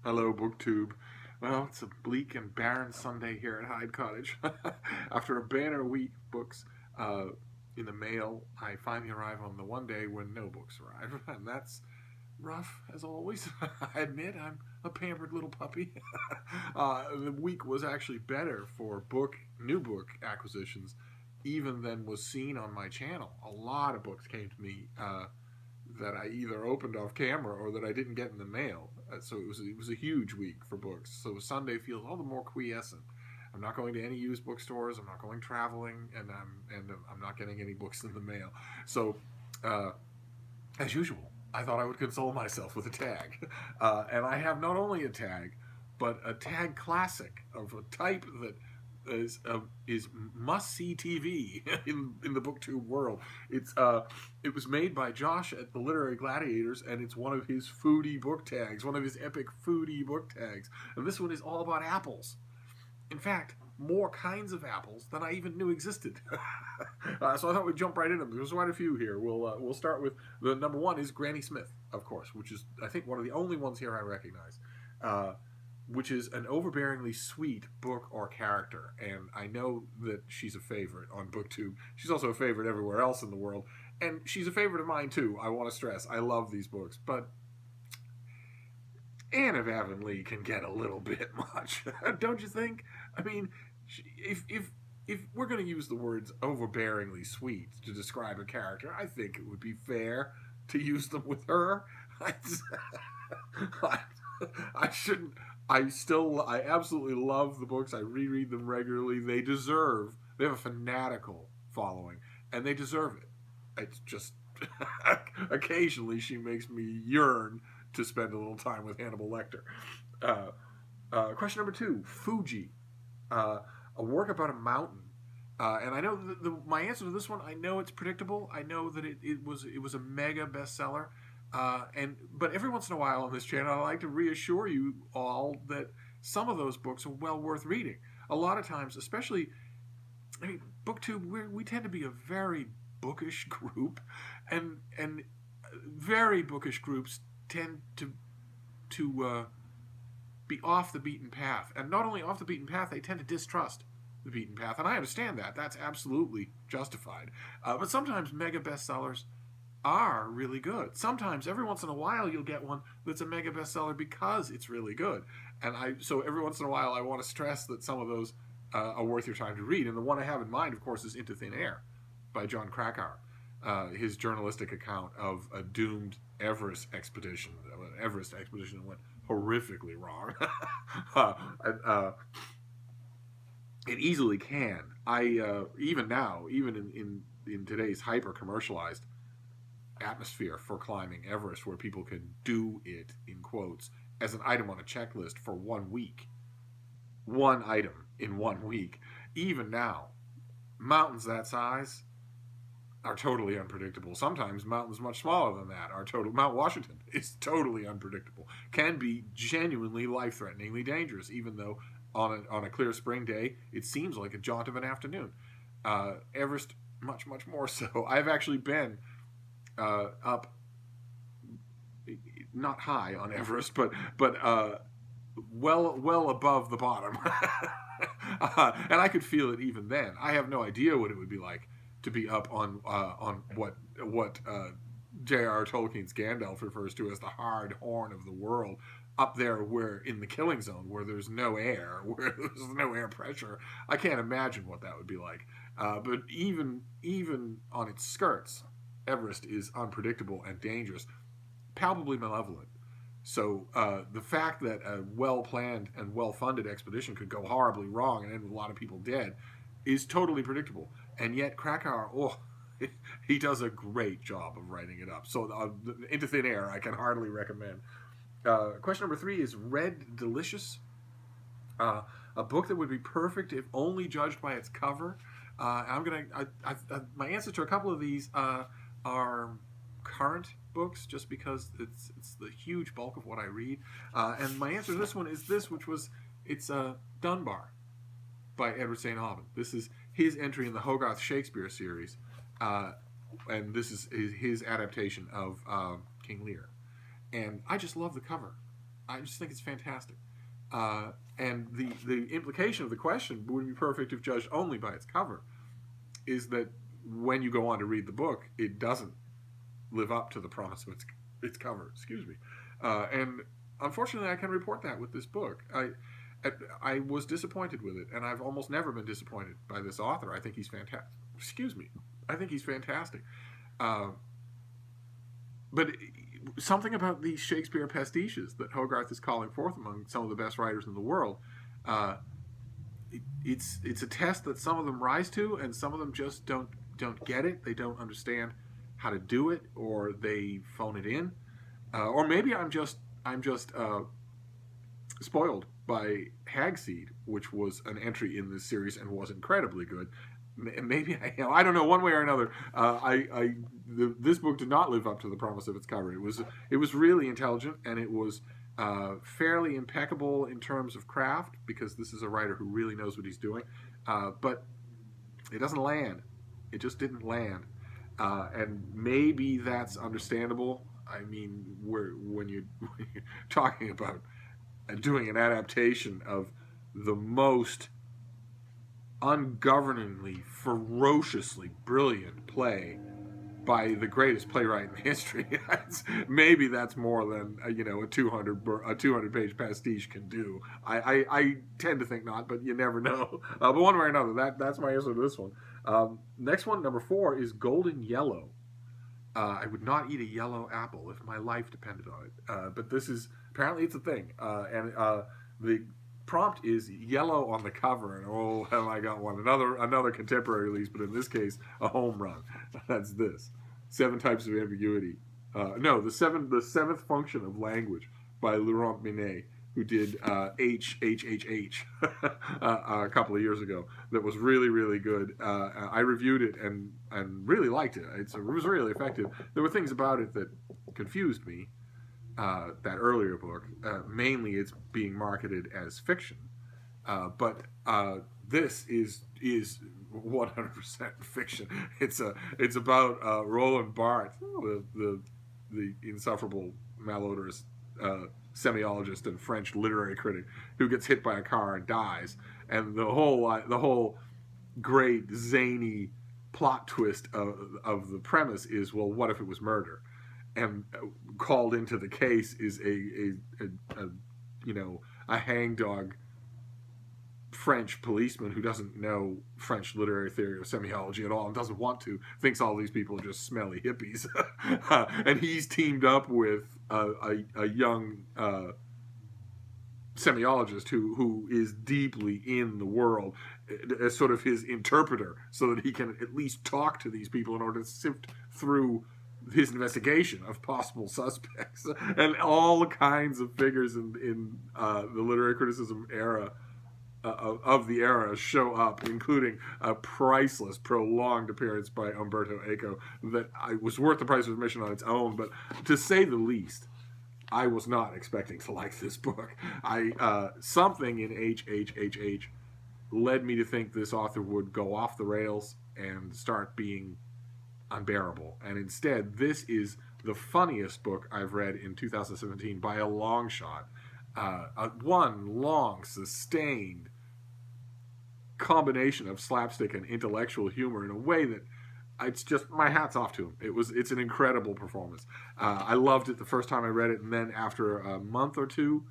Hello, BookTube. Well, it's a bleak and barren Sunday here at Hyde Cottage. After a banner week books in the mail, I finally arrive on the one day when no books arrive, and that's rough as always. I admit I'm a pampered little puppy. The week was actually better for new book acquisitions, even than was seen on my channel. A lot of books came to me that I either opened off camera or that I didn't get in the mail. So it was a huge week for books. So Sunday feels all the more quiescent. I'm not going to any used bookstores. I'm not going traveling, and I'm not getting any books in the mail. So, uh, as usual, I thought I would console myself with a tag, and I have not only a tag, but a tag classic of a type that is must see TV in the booktube world. It was made by Josh at the Literary Gladiators, and it's one of his foodie book tags, one of his epic foodie book tags. And this one is all about apples. In fact, more kinds of apples than I even knew existed. So I thought we'd jump right into them. There's quite a few here. We'll start with the number one is Granny Smith, of course, which is I think one of the only ones here I recognize. Which is an overbearingly sweet book or character, and I know that she's a favorite on BookTube. She's also a favorite everywhere else in the world, and she's a favorite of mine too. I want to stress, I love these books, but Anne of Avonlea can get a little bit much, don't you think? I mean, if we're going to use the words overbearingly sweet to describe a character, I think it would be fair to use them with her. I, I shouldn't. I absolutely love the books. I reread them regularly. They have a fanatical following, and they deserve it. It's just, occasionally she makes me yearn to spend a little time with Hannibal Lecter. Question number two, Fuji, a work about a mountain. And I know my answer to this one, I know it's predictable. I know that it was a mega bestseller. But every once in a while on this channel, I like to reassure you all that some of those books are well worth reading. A lot of times, especially, I mean, BookTube, we tend to be a very bookish group, and very bookish groups tend to be off the beaten path, and not only off the beaten path, they tend to distrust the beaten path, and I understand that. That's absolutely justified. But sometimes mega bestsellers are really good. Sometimes, every once in a while, you'll get one that's a mega bestseller because it's really good. So every once in a while, I want to stress that some of those are worth your time to read. And the one I have in mind, of course, is Into Thin Air by John Krakauer. His journalistic account of a doomed Everest expedition that went horrifically wrong. It easily can. Even now, even in today's hyper commercialized atmosphere for climbing Everest, where people can do it in quotes as an item on a checklist for 1 week, one item in 1 week, even now, mountains that size are totally unpredictable. Sometimes mountains much smaller than that Mount Washington is totally unpredictable, can be genuinely life-threateningly dangerous, even though on a clear spring day it seems like a jaunt of an afternoon. Everest, much more so. I've actually been up, not high on Everest, but well above the bottom, and I could feel it even then. I have no idea what it would be like to be up on what J.R.R. Tolkien's Gandalf refers to as the hard horn of the world, up there where in the killing zone, where there's no air, where there's no air pressure. I can't imagine what that would be like. But even on its skirts, Everest is unpredictable and dangerous, palpably malevolent. So the fact that a well-planned and well-funded expedition could go horribly wrong and end with a lot of people dead is totally predictable. And yet Krakauer, he does a great job of writing it up. So Into Thin Air, I can hardly recommend. Question number three is Red Delicious, a book that would be perfect if only judged by its cover. My answer to a couple of these are current books, just because it's the huge bulk of what I read. And my answer to this one is it's Dunbar by Edward St. Aubyn. This is his entry in the Hogarth Shakespeare series, and this is his adaptation of King Lear. And I just love the cover. I just think it's fantastic. And the implication of the question, would it be perfect if judged only by its cover, is that when you go on to read the book, it doesn't live up to the promise of its cover. Excuse me. And unfortunately, I can report that with this book. I was disappointed with it, and I've almost never been disappointed by this author. I think he's fantastic. Excuse me. I think he's fantastic. But something about these Shakespeare pastiches that Hogarth is calling forth among some of the best writers in the world, it's a test that some of them rise to, and some of them just don't get it. They don't understand how to do it, or they phone it in, or maybe I'm just spoiled by Hagseed, which was an entry in this series and was incredibly good. Maybe I don't know. One way or another, this book did not live up to the promise of its cover. It was really intelligent, and it was fairly impeccable in terms of craft, because this is a writer who really knows what he's doing. But it doesn't land. It just didn't land, and maybe that's understandable. I mean, when you're talking about doing an adaptation of the most ungovernably, ferociously brilliant play by the greatest playwright in history, maybe that's more than a 200-page pastiche can do. I tend to think not, but you never know. But one way or another, that's my answer to this one. Next one, number 4, is Golden Yellow. I would not eat a yellow apple if my life depended on it. But this is, apparently it's a thing. And the prompt is yellow on the cover, and oh, have I got one. Another contemporary release, but in this case, a home run. That's this. 7 Types of Ambiguity. The seventh function of language by Laurent Binet, who did HHHH a couple of years ago. That was really, really good. I reviewed it and really liked it. It was really effective. There were things about it that confused me. That earlier book, mainly it's being marketed as fiction, but this is 100% fiction. It's about Roland Barthes, the insufferable, malodorous semiologist and French literary critic, who gets hit by a car and dies, and the whole great zany plot twist of the premise is, well, what if it was murder? And called into the case is a hangdog French policeman who doesn't know French literary theory or semiology at all and doesn't want to, thinks all these people are just smelly hippies. And he's teamed up with a young semiologist who is deeply in the world as sort of his interpreter, so that he can at least talk to these people in order to sift through his investigation of possible suspects. And all kinds of figures in the literary criticism era of the era show up, including a priceless, prolonged appearance by Umberto Eco that was worth the price of admission on its own. But to say the least, I was not expecting to like this book. Something in HHHH led me to think this author would go off the rails and start being unbearable, and instead this is the funniest book I've read in 2017 by a long shot. One long, sustained combination of slapstick and intellectual humor in a way that it's just, my hat's off to him. It's an incredible performance. I loved it the first time I read it, and then after a month or two,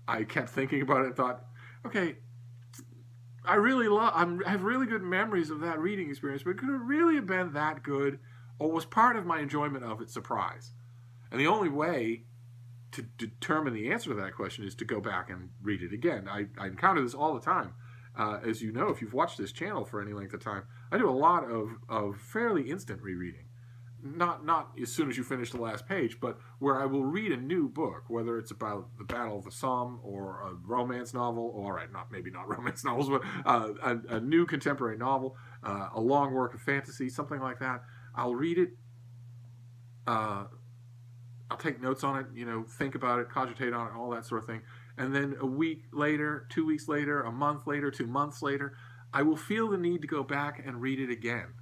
I kept thinking about it and thought, okay, I have really good memories of that reading experience, but could it really have been that good, or was part of my enjoyment of it surprise? And the only way to determine the answer to that question is to go back and read it again. I encounter this all the time. As you know, if you've watched this channel for any length of time, I do a lot of fairly instant rereading. Not as soon as you finish the last page, but where I will read a new book, whether it's about the Battle of the Somme or a romance novel, or maybe not romance novels, but a new contemporary novel, a long work of fantasy, something like that. I'll read it. I'll take notes on it, think about it, cogitate on it, all that sort of thing. And then a week later, 2 weeks later, a month later, 2 months later, I will feel the need to go back and read it again.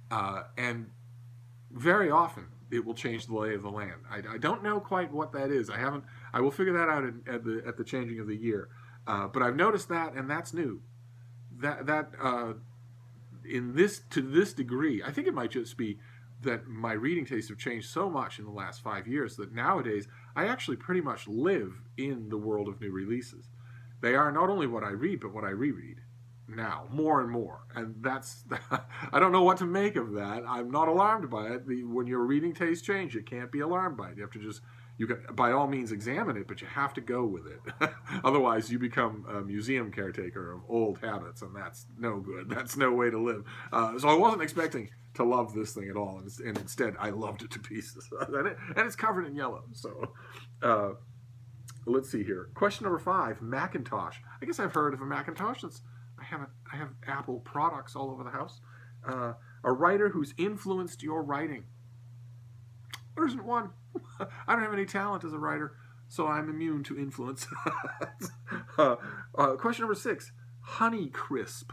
And very often it will change the lay of the land. I don't know quite what that is. I I will figure that out at the changing of the year. But I've noticed that, and that's new. That in this to this degree, I think it might just be that my reading tastes have changed so much in the last 5 years that nowadays I actually pretty much live in the world of new releases. They are not only what I read, but what I reread now, more and more. And that's, I don't know what to make of that. I'm not alarmed by it. When your reading tastes change, you can't be alarmed by it. You have to just, you can by all means examine it, but you have to go with it. Otherwise, you become a museum caretaker of old habits, and that's no good. That's no way to live. So I wasn't expecting to love this thing at all, and instead I loved it to pieces. And it's covered in yellow. So let's see here. Question number 5, Macintosh. I guess I've heard of a Macintosh. I have Apple products all over the house. A writer who's influenced your writing. There isn't one. I don't have any talent as a writer, so I'm immune to influence. Question number 6, Honeycrisp.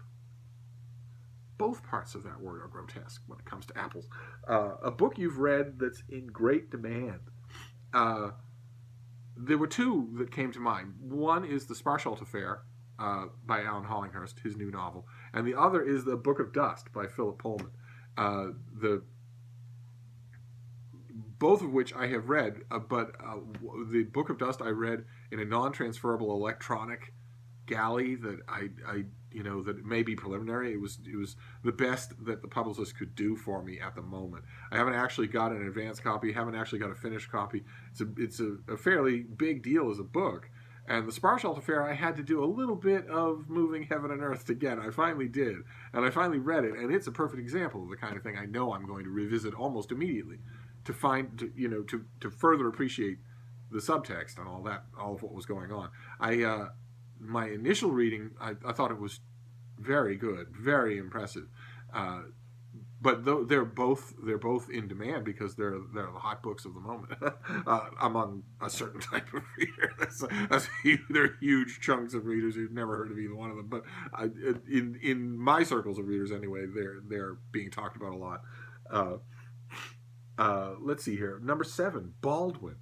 Both parts of that word are grotesque when it comes to apples. A book you've read that's in great demand. There were 2 that came to mind. One is The Sparsholt Affair by Alan Hollinghurst, his new novel. And the other is The Book of Dust by Philip Pullman. Both of which I have read, but the Book of Dust I read in a non-transferable electronic galley that that may be preliminary. It was the best that the publicist could do for me at the moment. I haven't actually got an advanced copy, haven't actually got a finished copy. It's a fairly big deal as a book. And The Sparsholt Affair, I had to do a little bit of moving heaven and earth to get. I finally did, and I finally read it, and it's a perfect example of the kind of thing I know I'm going to revisit almost immediately to further appreciate the subtext and all of what was going on. My initial reading, I thought it was very good, very impressive. But they're both in demand because they're the hot books of the moment among a certain type of reader. They're huge chunks of readers who've never heard of either one of them. But in my circles of readers anyway, they're being talked about a lot. Let's see here. Number 7, Baldwin.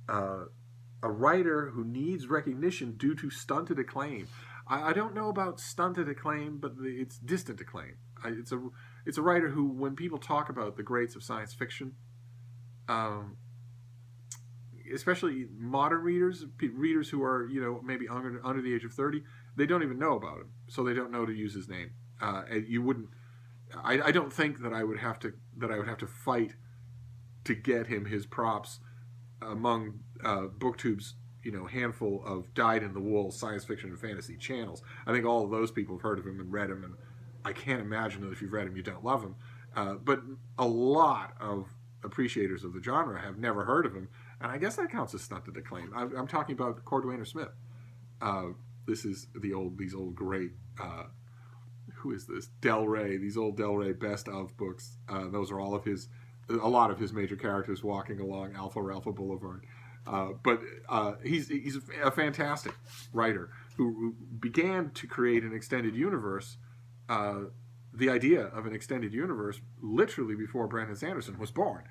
A writer who needs recognition due to stunted acclaim. I don't know about stunted acclaim, but it's distant acclaim. It's a writer who, when people talk about the greats of science fiction, especially modern readers who are maybe under the age of 30, they don't even know about him, so they don't know to use his name. And you wouldn't. I don't think that I would have to fight to get him his props among BookTube's handful of dyed-in-the-wool science fiction and fantasy channels. I think all of those people have heard of him and read him, and I can't imagine that if you've read him, you don't love him. But a lot of appreciators of the genre have never heard of him, and I guess that counts as stunted acclaim. I'm talking about Cordwainer Smith. This is these old great. Who is this? Del Rey. These old Del Rey best of books. Those are all of a lot of his major characters walking along Alpha Boulevard. But he's a fantastic writer who began to create an extended universe. The idea of an extended universe literally before Brandon Sanderson was born,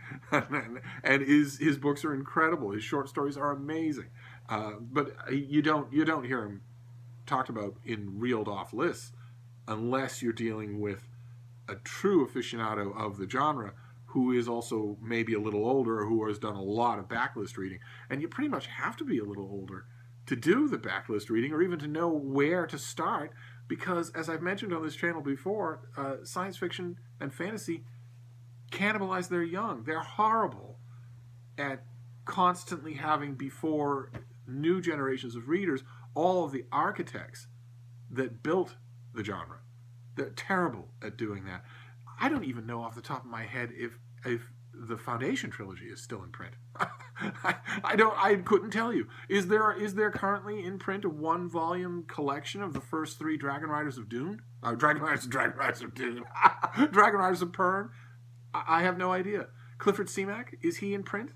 and his books are incredible. His short stories are amazing, but you don't hear him talked about in reeled off lists unless you're dealing with a true aficionado of the genre who is also maybe a little older or who has done a lot of backlist reading. And you pretty much have to be a little older to do the backlist reading or even to know where to start because, as I've mentioned on this channel before, science fiction and fantasy cannibalize their young. They're horrible at constantly having before new generations of readers all of the architects that built the genre. They're terrible at doing that. I don't even know off the top of my head if the Foundation trilogy is still in print. I couldn't tell you. Is there currently in print a 1-volume collection of the first 3 Dragon Riders of Dune? Dragon Riders of Dune. Dragon Riders of Pern? I have no idea. Clifford Seamack, is he in print?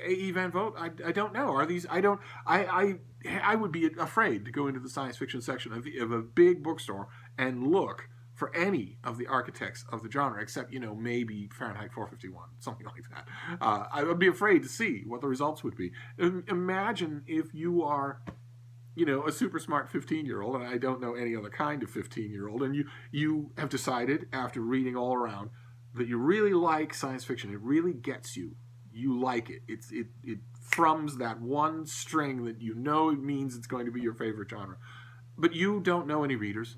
A.E. Van Vogt? I don't know. Are these? I would be afraid to go into the science fiction section of a big bookstore and look for any of the architects of the genre, except, maybe Fahrenheit 451, something like that. I would be afraid to see what the results would be. Imagine if you are, a super smart 15-year-old, and I don't know any other kind of 15-year-old, and you have decided after reading all around that you really like science fiction. It really gets you. You like it. It thrums that one string that it means it's going to be your favorite genre. But you don't know any readers,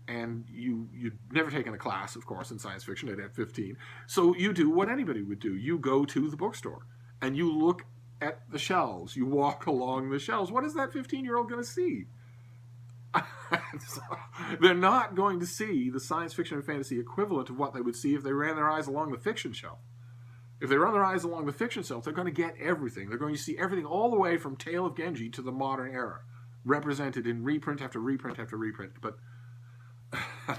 and you've never taken a class, of course, in science fiction at 15. So you do what anybody would do. You go to the bookstore, and you look at the shelves. You walk along the shelves. What is that 15-year-old going to see? They're not going to see the science fiction and fantasy equivalent of what they would see if they ran their eyes along the fiction shelf. If they run their eyes along the fiction shelf, they're going to get everything. They're going to see everything all the way from Tale of Genji to the modern era, represented in reprint after reprint after reprint, but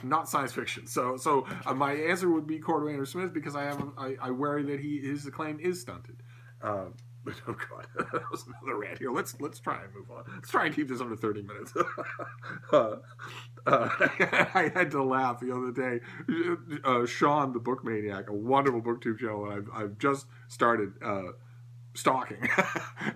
not science fiction. So my answer would be Cordwainer Smith, because I worry that his acclaim is stunted. But oh god, that was another rant here. Let's try and move on. Let's try and keep this under 30 minutes. I had to laugh the other day. Sean the Book Maniac, a wonderful booktube channel, and I've just started stalking.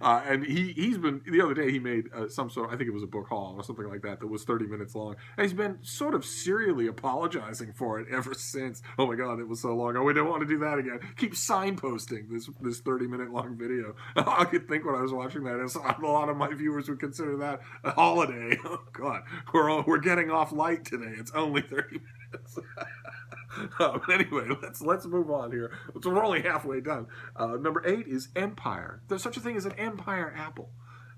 And he's been, the other day he made some sort, I think it was a book haul or something like that was 30 minutes long, and he's been sort of serially apologizing for it ever since. Oh my god, it was so long. Oh, we don't want to do that again. Keep signposting this 30-minute long video. I could think when I was watching that, as a lot of my viewers would consider that a holiday. Oh god, we're getting off light today. It's only 30 minutes. But anyway, let's move on here. So we're only halfway done. Number 8 is Empire. There's such a thing as an Empire apple.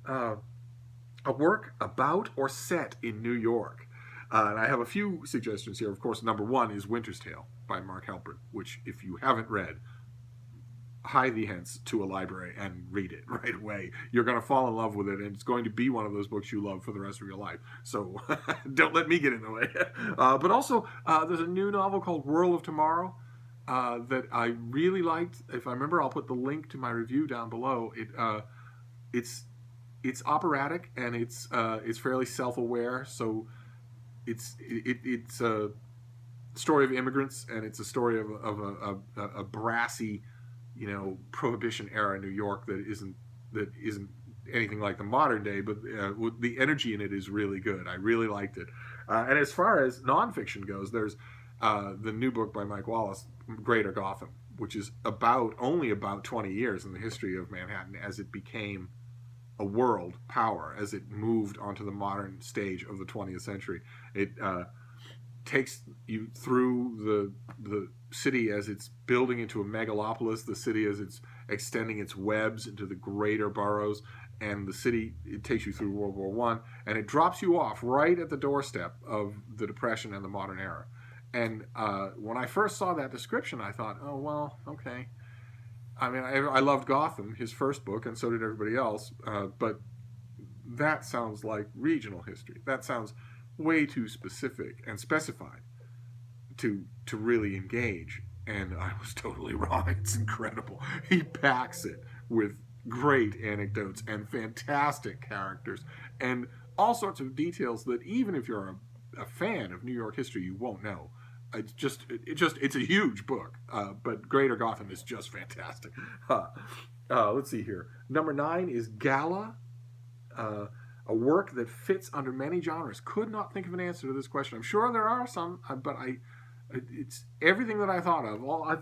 A work about or set in New York. And I have a few suggestions here. Of course, number 1 is Winter's Tale by Mark Halperin, which, if you haven't read, hie thee hence to a library and read it right away. You're going to fall in love with it, and it's going to be one of those books you love for the rest of your life. So don't let me get in the way. But also, there's a new novel called World of Tomorrow that I really liked. If I remember, I'll put the link to my review down below. It's operatic, and it's fairly self-aware. So it's a story of immigrants, and it's a story of a brassy, Prohibition era New York that isn't anything like the modern day, but the energy in it is really good. I really liked it. And as far as nonfiction goes, there's the new book by Mike Wallace, Greater Gotham, which is only about 20 years in the history of Manhattan as it became a world power, as it moved onto the modern stage of the 20th century. It takes you through the city as it's building into a megalopolis, the city as it's extending its webs into the greater boroughs, and the city, it takes you through World War I, and it drops you off right at the doorstep of the Depression and the modern era. And when I first saw that description, I thought, oh, well, okay. I mean, I loved Gotham, his first book, and so did everybody else, but that sounds like regional history. That sounds way too specific and specified to really engage, and I was totally wrong. It's incredible. He packs it with great anecdotes and fantastic characters and all sorts of details that even if you're a fan of New York history, you won't know. It's a huge book, but Greater Gotham is just fantastic. Let's see here. Number 9 is Gala, a work that fits under many genres. Could not think of an answer to this question. I'm sure there are some, but it's everything that I thought of. I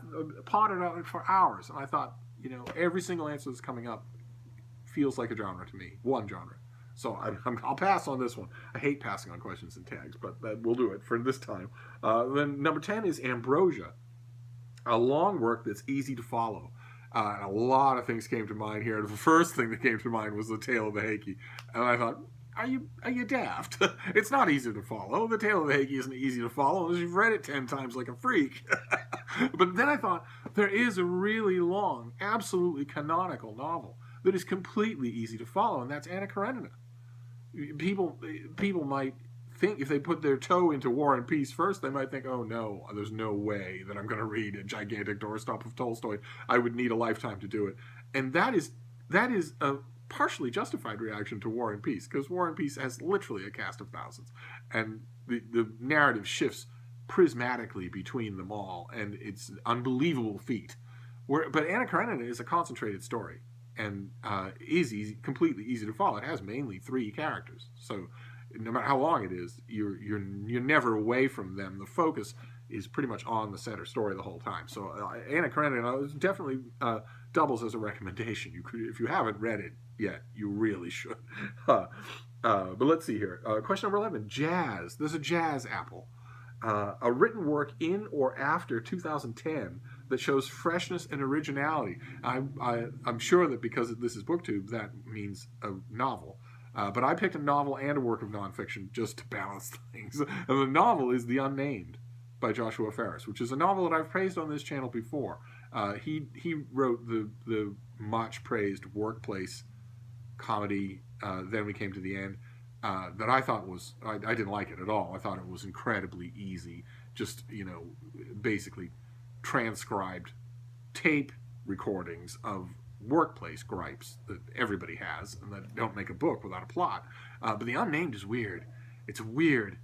pondered on it for hours, and I thought, every single answer that's coming up feels like a genre to me, one genre. So I'll pass on this one. I hate passing on questions and tags, but we'll do it for this time. Then number 10 is Ambrosia, a long work that's easy to follow. And a lot of things came to mind here. The first thing that came to mind was the Tale of the Heike. And I thought, are you daft? It's not easy to follow. The Tale of the Heike isn't easy to follow unless you've read it 10 times like a freak. But then I thought, there is a really long, absolutely canonical novel that is completely easy to follow, and that's Anna Karenina. People might think, if they put their toe into War and Peace first, they might think, oh no, there's no way that I'm going to read a gigantic doorstop of Tolstoy. I would need a lifetime to do it. And that is a partially justified reaction to War and Peace, because War and Peace has literally a cast of thousands, and the narrative shifts prismatically between them all, and it's an unbelievable feat. But Anna Karenina is a concentrated story, and is completely easy to follow. It has mainly 3 characters, so no matter how long it is, you're never away from them. The focus is pretty much on the center story the whole time. So Anna Karenina definitely doubles as a recommendation. You could, if you haven't read it yet, you really should. But let's see here. Question number 11. Jazz. There's a jazz apple. A written work in or after 2010 that shows freshness and originality. I'm sure that because this is BookTube, that means a novel. But I picked a novel and a work of nonfiction just to balance things. And the novel is The Unnamed by Joshua Ferris, which is a novel that I've praised on this channel before. He wrote the much praised workplace comedy, Then We Came to the End, that I thought was, I didn't like it at all. I thought it was incredibly easy, just, basically transcribed tape recordings of workplace gripes that everybody has and that don't make a book without a plot. But The Unnamed is weird. It's a weird,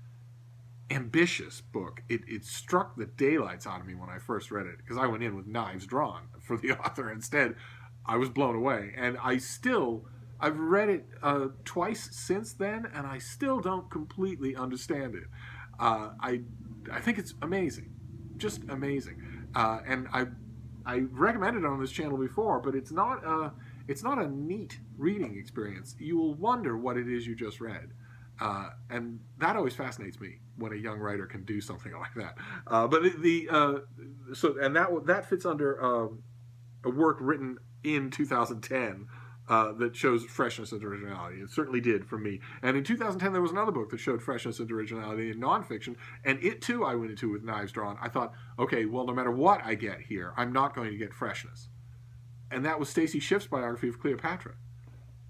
ambitious book. It struck the daylights out of me when I first read it, because I went in with knives drawn for the author. Instead, I was blown away. And I've read it twice since then, and I still don't completely understand it. I think it's amazing, just amazing. And I recommended it on this channel before, but it's not a neat reading experience. You will wonder what it is you just read, and that always fascinates me when a young writer can do something like that. But that fits under a work written in 2010. That shows freshness and originality. It certainly did for me. And in 2010, there was another book that showed freshness and originality in nonfiction, and it too I went into with knives drawn. I thought, okay, well, no matter what I get here, I'm not going to get freshness. And that was Stacy Schiff's biography of Cleopatra,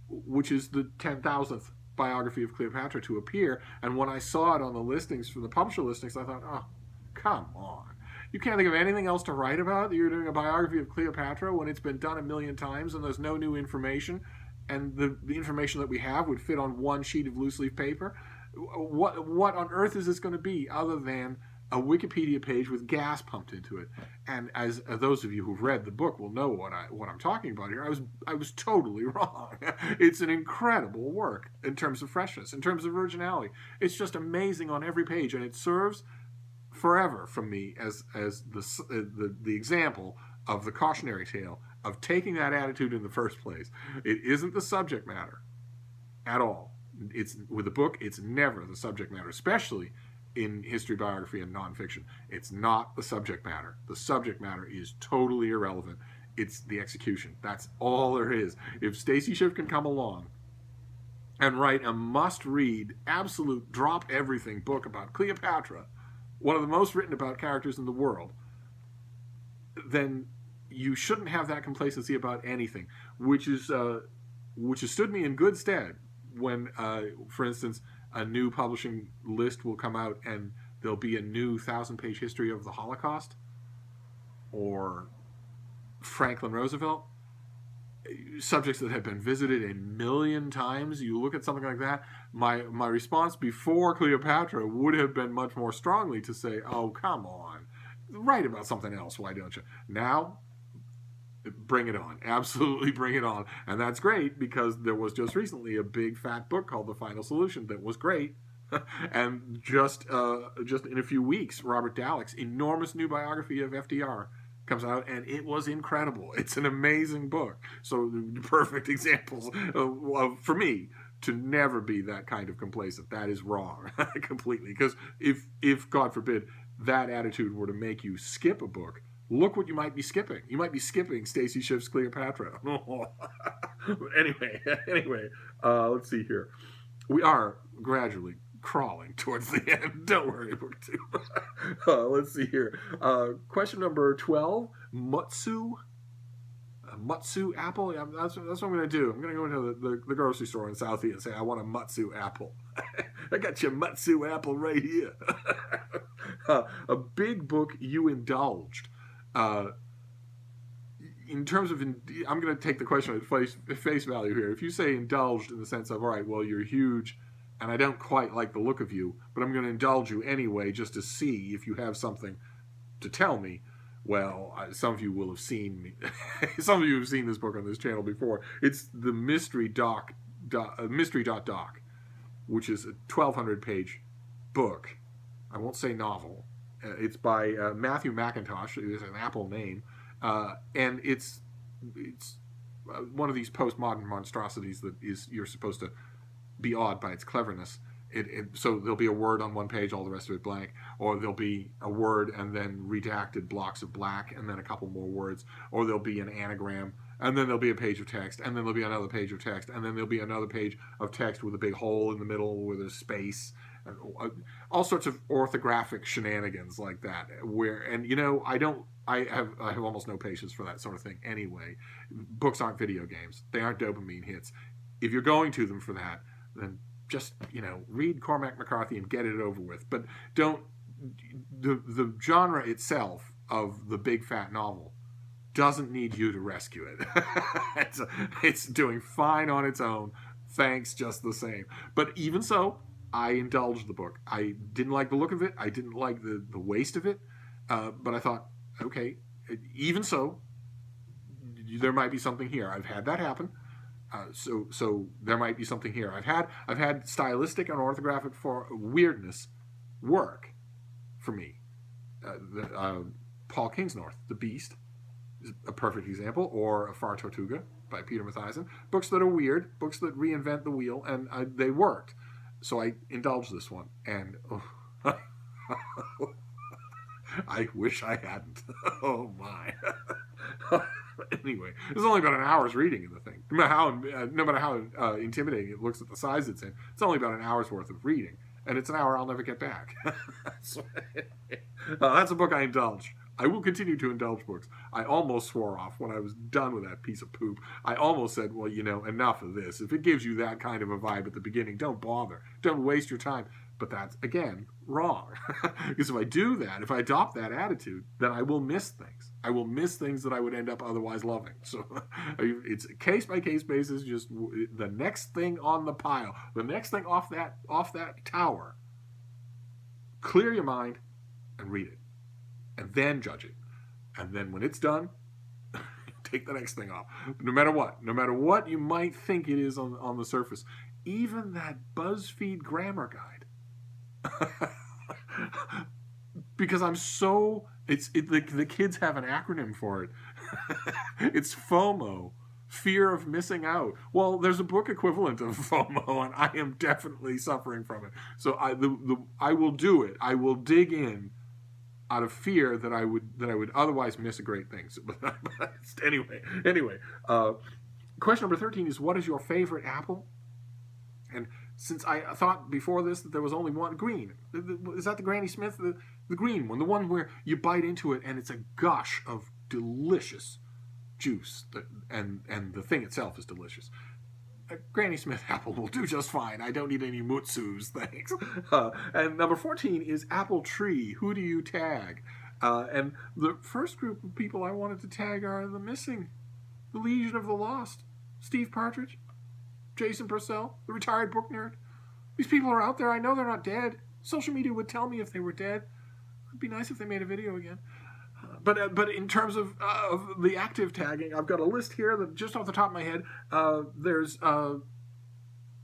which is the 10,000th biography of Cleopatra to appear. And when I saw it on the listings, from the publisher listings, I thought, oh, come on. You can't think of anything else to write about? You're doing a biography of Cleopatra when it's been done a million times and there's no new information, and the information that we have would fit on one sheet of loose leaf paper? What on earth is this going to be other than a Wikipedia page with gas pumped into it? And as those of you who've read the book will know what I'm talking about here, I was totally wrong. It's an incredible work in terms of freshness, in terms of originality. It's just amazing on every page, and it serves forever from me as the example of the cautionary tale of taking that attitude in the first place. It isn't the subject matter at all. It's with a book, it's never the subject matter, especially in history, biography, and nonfiction. It's not the subject matter. The subject matter is totally irrelevant. It's the execution. That's all there is. If Stacy Schiff can come along and write a must-read, absolute drop-everything book about Cleopatra, one of the most written about characters in the world, then you shouldn't have that complacency about anything, which has stood me in good stead when, for instance, a new publishing list will come out and there'll be a new 1,000-page history of the Holocaust or Franklin Roosevelt, subjects that have been visited a million times. You look at something like that, my response before Cleopatra would have been much more strongly to say, oh, come on, write about something else, why don't you? Now, bring it on. Absolutely bring it on. And that's great, because there was just recently a big fat book called The Final Solution that was great. And just in a few weeks, Robert Dallek's enormous new biography of FDR comes out, and it was incredible. It's an amazing book. So perfect examples of, for me, to never be that kind of complacent. That is wrong completely. Because if God forbid that attitude were to make you skip a book, look what you might be skipping. You might be skipping Stacy Schiff's Cleopatra. Anyway, let's see here. We are gradually crawling towards the end. Don't worry, book 2. Let's see here. Question number 12. Mutsu. Mutsu apple. Yeah, that's what I'm going to do. I'm going to go into the grocery store in Southie and say, I want a Mutsu apple. I got your Mutsu apple right here. A big book you indulged. In terms of, I'm going to take the question at face value here. If you say indulged in the sense of, all right, well, you're huge and I don't quite like the look of you, but I'm going to indulge you anyway just to see if you have something to tell me. Well, some of you will have seen me. Some of you have seen this book on this channel before. It's the Mystery Doc, Mystery Doc, which is a 1,200-page book. I won't say novel. It's by Matthew Macintosh. It is an Apple name, and it's one of these postmodern monstrosities that is you're supposed to be awed by its cleverness. So there'll be a word on one page, all the rest of it blank, or there'll be a word and then redacted blocks of black and then a couple more words, or there'll be an anagram, and then there'll be a page of text, and then there'll be another page of text, and then there'll be another page of text with a big hole in the middle with a space, and all sorts of orthographic shenanigans like that. I have almost no patience for that sort of thing anyway. Books aren't video games. They aren't dopamine hits. If you're going to them for that, then just, read Cormac McCarthy and get it over with. But don't, the genre itself of the big fat novel doesn't need you to rescue it. It's doing fine on its own. Thanks just the same. But even so, I indulged the book. I didn't like the look of it. I didn't like the waste of it. But I thought, okay, even so, there might be something here. I've had that happen. So there might be something here. I've had stylistic and orthographic for weirdness work for me. Paul Kingsnorth, The Beast, is a perfect example, or A Far Tortuga by Peter Matthiessen. Books that are weird, books that reinvent the wheel, and they worked. So I indulged this one, and I wish I hadn't. Oh my. Anyway, there's only about an hour's reading in the thing. No matter how intimidating it looks at the size it's in, it's only about an hour's worth of reading, and it's an hour I'll never get back. So, that's a book I indulge. I will continue to indulge books. I almost swore off when I was done with that piece of poop. I almost said, well, enough of this. If it gives you that kind of a vibe at the beginning, don't bother. Don't waste your time. But that's, again, wrong. Because if I do that, if I adopt that attitude, then I will miss things. I will miss things that I would end up otherwise loving. So it's a case-by-case basis, just the next thing on the pile, the next thing off that tower. Clear your mind and read it. And then judge it. And then when it's done, take the next thing off. No matter what you might think it is on the surface. Even that BuzzFeed grammar guide. Because the kids have an acronym for it. It's FOMO, fear of missing out. Well, there's a book equivalent of FOMO, and I am definitely suffering from it. So I will do it. I will dig in out of fear that I would otherwise miss great things. But anyway. Question number 13 is, what is your favorite apple? And since I thought before this that there was only one, green. Is that the Granny Smith? The green one. The one where you bite into it and it's a gush of delicious juice. And the thing itself is delicious. A Granny Smith apple will do just fine. I don't need any Mutsus, thanks. And number 14 is apple tree. Who do you tag? And the first group of people I wanted to tag are the missing. The Legion of the Lost. Steve Partridge. Jason Purcell, the retired book nerd. These people are out there. I know they're not dead. Social media would tell me if they were dead. It'd be nice if they made a video again. But in terms of the active tagging, I've got a list here that just off the top of my head. There's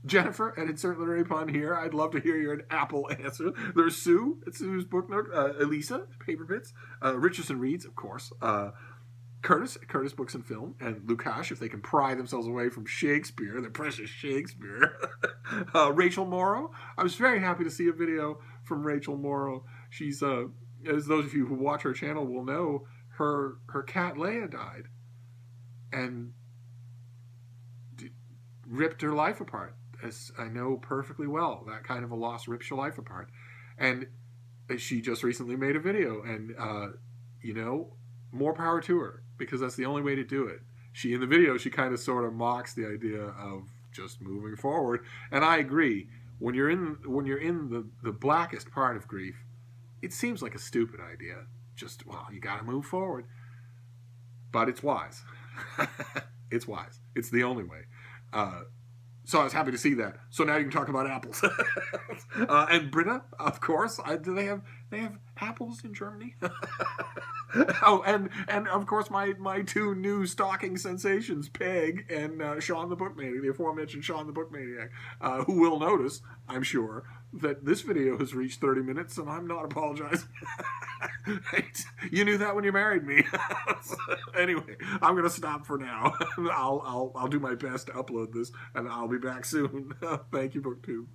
Jennifer at Insert Literary Pun here. I'd love to hear your Apple answer. There's Sue at Sue's Book Nook. Elisa, Paper Bits. Richardson Reads, of course. Curtis Books and Film, and Lukash, if they can pry themselves away from Shakespeare, the precious Shakespeare. Rachel Morrow. I was very happy to see a video from Rachel Morrow. She's, as those of you who watch her channel will know, her cat Leia died and ripped her life apart. As I know perfectly well, that kind of a loss rips your life apart. And she just recently made a video, and, more power to her, because that's the only way to do it. In the video, she kind of sort of mocks the idea of just moving forward. And I agree. When you're in the blackest part of grief, it seems like a stupid idea. You got to move forward. But it's wise. It's wise. It's the only way. So I was happy to see that. So now you can talk about apples. And Britta, of course. Do they have apples in Germany? Oh, and of course my two new stocking sensations, Peg and Sean the Bookmaniac, the aforementioned Sean the Bookmaniac, who will notice, I'm sure, that this video has reached 30 minutes, and I'm not apologizing. You knew that when you married me. Anyway, I'm gonna stop for now. I'll do my best to upload this, and I'll be back soon. Thank you, BookTube.